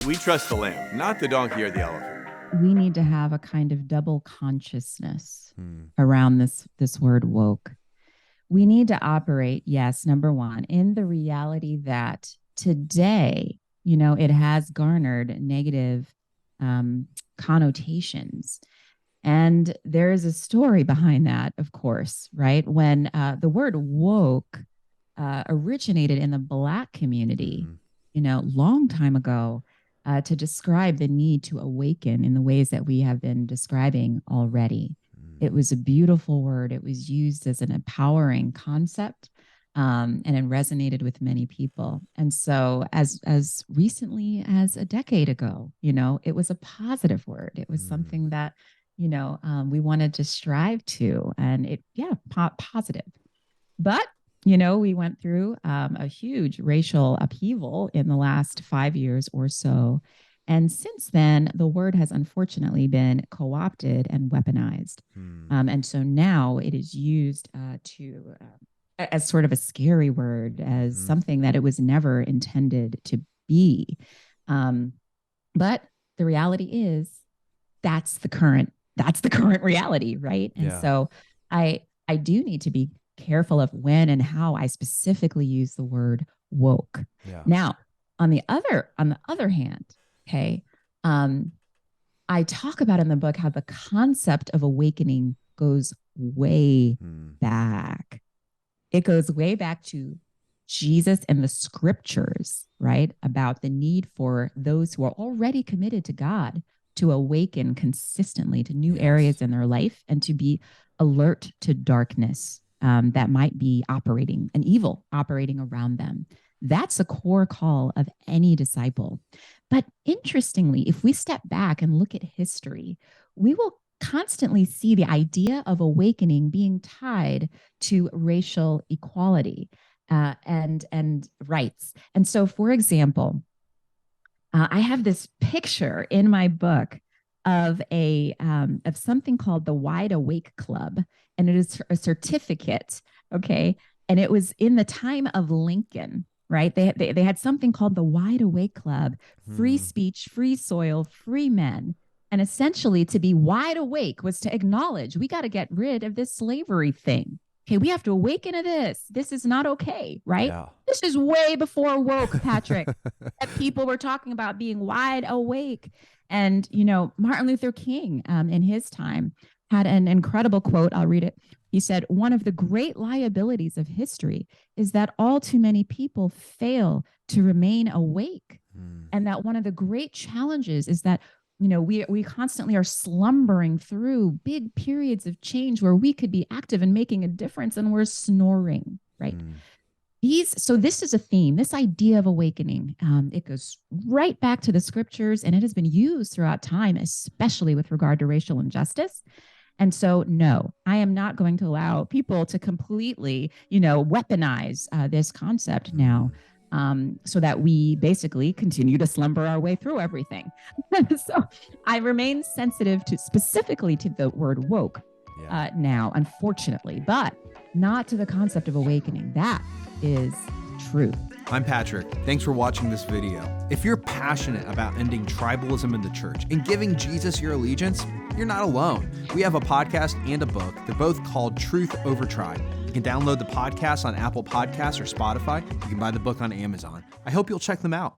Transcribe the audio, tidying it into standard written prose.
We trust the lamb, not the donkey or the elephant. We need to have a kind of double consciousness around this word woke. We need to operate, yes, number one, in the reality that today, it has garnered negative connotations. And there is a story behind that, of course, right? When the word woke originated in the Black community, long time ago, to describe the need to awaken in the ways that we have been describing already. It was a beautiful word. It was used as an empowering concept, and it resonated with many people. And so as recently as a decade ago, it was a positive word. It was something that, we wanted to strive to, and positive. But we went through a huge racial upheaval in the last 5 years or so. And since then, the word has unfortunately been co-opted and weaponized. And so now it is used as sort of a scary word, as something that it was never intended to be. But the reality is that's the current reality, right? And so I do need to be careful of when and how I specifically use the word woke. Now, on the other hand, okay, I talk about in the book how the concept of awakening goes way back. It goes way back to Jesus and the scriptures, right? About the need for those who are already committed to God to awaken consistently to new areas in their life and to be alert to darkness that might be operating, an evil operating around them. That's a core call of any disciple. But interestingly, if we step back and look at history, we will constantly see the idea of awakening being tied to racial equality and rights. And so, for example, I have this picture in my book of something called the Wide Awake Club, and it is a certificate, okay? And it was in the time of Lincoln, right? They had something called the Wide Awake Club, free speech, free soil, free men. And essentially, to be wide awake was to acknowledge we got to get rid of this slavery thing. Okay, we have to awaken to this. This is not okay, right? Yeah. This is way before woke, Patrick. That people were talking about being wide awake. And, Martin Luther King in his time had an incredible quote. I'll read it. He said, "One of the great liabilities of history is that all too many people fail to remain awake. And that one of the great challenges is that we constantly are slumbering through big periods of change where we could be active and making a difference, and we're snoring, right?" So this is a theme, this idea of awakening. It goes right back to the scriptures, and it has been used throughout time, especially with regard to racial injustice. And so, no, I am not going to allow people to completely, weaponize this concept now. So that we basically continue to slumber our way through everything. So I remain sensitive specifically to the word woke now, unfortunately, but not to the concept of awakening. That is truth. I'm Patrick. Thanks for watching this video. If you're passionate about ending tribalism in the church and giving Jesus your allegiance, you're not alone. We have a podcast and a book. They're both called Truth Over Tribe. You can download the podcast on Apple Podcasts or Spotify. You can buy the book on Amazon. I hope you'll check them out.